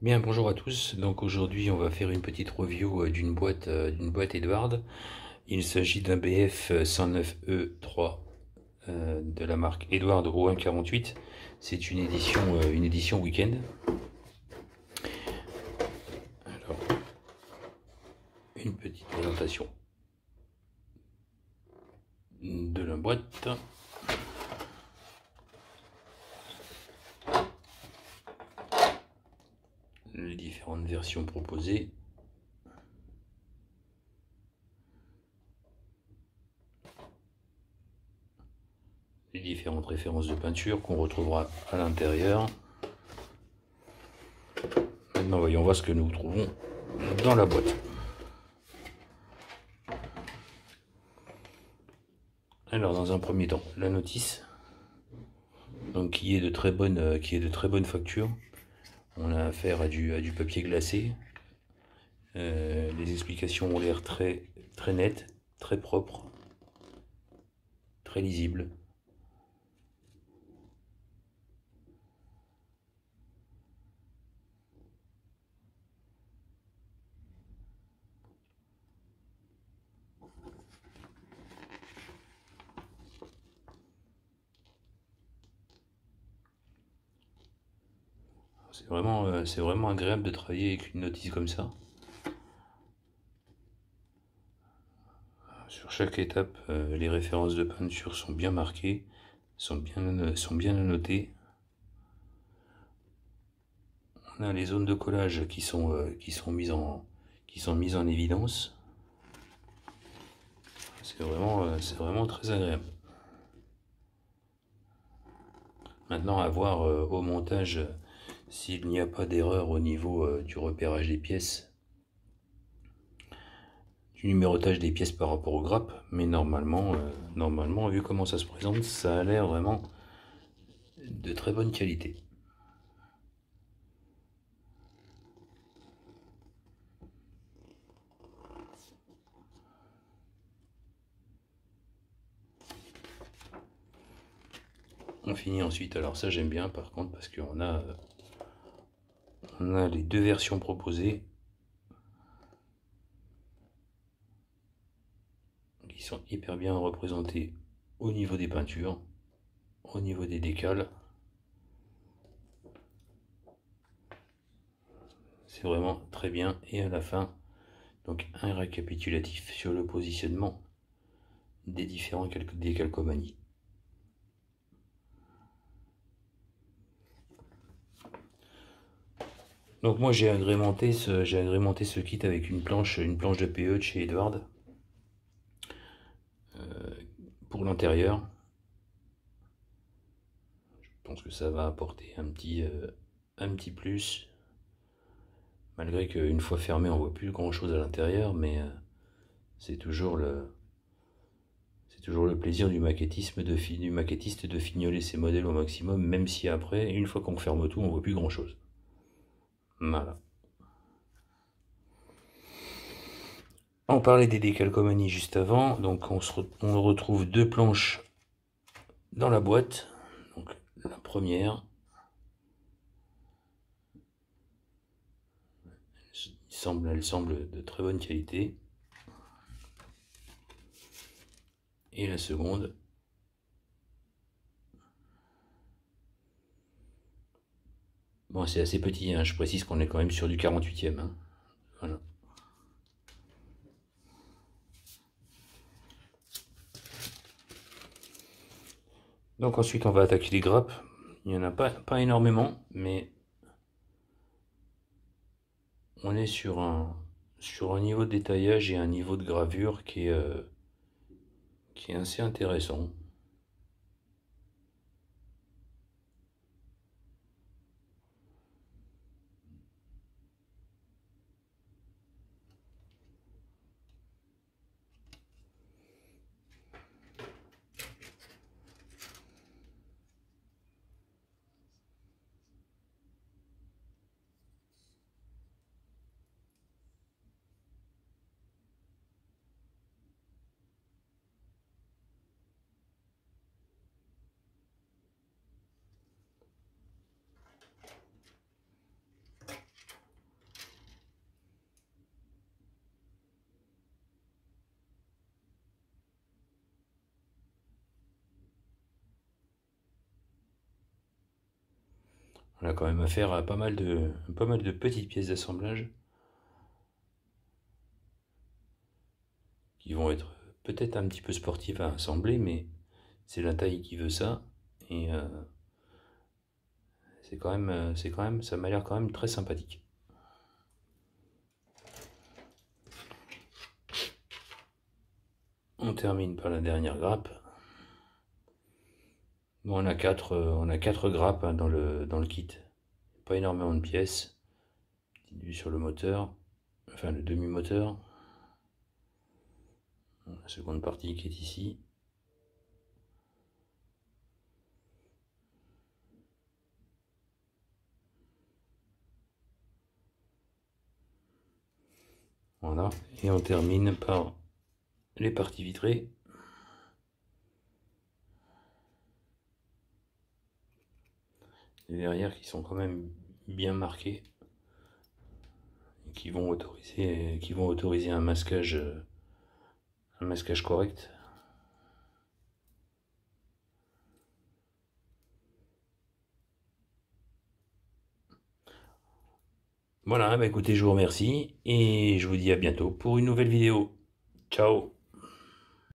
Bien, bonjour à tous. Donc aujourd'hui, on va faire une petite review d'une boîte Edward. Il s'agit d'un BF 109E3 de la marque Edward O148. C'est une édition week-end. Alors, une petite présentation de la boîte. Les différentes versions proposées. Les différentes références de peinture qu'on retrouvera à l'intérieur. Maintenant, voyons voir ce que nous trouvons dans la boîte. Alors, dans un premier temps, la notice, donc qui est de très bonne facture. On a affaire à du papier glacé. Les explications ont l'air très nettes, très propres, très lisibles. C'est vraiment agréable de travailler avec une notice comme ça. Sur chaque étape, les références de peinture sont bien marquées, sont bien notées. On a les zones de collage qui sont mises en évidence. C'est vraiment très agréable. Maintenant, à voir au montage s'il n'y a pas d'erreur au niveau du repérage des pièces, du numérotage des pièces par rapport aux grappes, mais normalement, vu comment ça se présente, ça a l'air vraiment de très bonne qualité. On finit ensuite, alors ça j'aime bien par contre parce on a les deux versions proposées qui sont hyper bien représentées au niveau des peintures, au niveau des décals. C'est vraiment très bien. Et à la fin, donc un récapitulatif sur le positionnement des différents décalcomanies. Donc moi j'ai agrémenté ce kit avec une planche de PE de chez Edward pour l'intérieur. Je pense que ça va apporter un petit plus, malgré qu'une fois fermé on voit plus grand chose à l'intérieur, mais c'est toujours le plaisir du maquettiste de fignoler ses modèles au maximum, même si après, une fois qu'on ferme tout, on voit plus grand chose. Voilà. On parlait des décalcomanies juste avant, donc on retrouve deux planches dans la boîte. Donc la première, elle semble de très bonne qualité. Et la seconde, bon c'est assez petit, hein, je précise qu'on est quand même sur du 48e. Hein. Voilà. Donc ensuite on va attaquer les grappes. Il n'y en a pas énormément, mais on est sur un niveau de détaillage et un niveau de gravure qui est assez intéressant. On a quand même affaire à pas mal de petites pièces d'assemblage qui vont être peut-être un petit peu sportives à assembler, mais c'est la taille qui veut ça. Et ça m'a l'air quand même très sympathique. On termine par la dernière grappe. Bon, on a quatre grappes hein, dans le kit. Pas énormément de pièces. Petite vue sur le moteur, enfin le demi-moteur. La seconde partie qui est ici. Voilà, et on termine par les parties vitrées. Les verrières qui sont quand même bien marquées. Et qui vont autoriser un masquage correct. Voilà, bah écoutez, je vous remercie et je vous dis à bientôt pour une nouvelle vidéo. Ciao!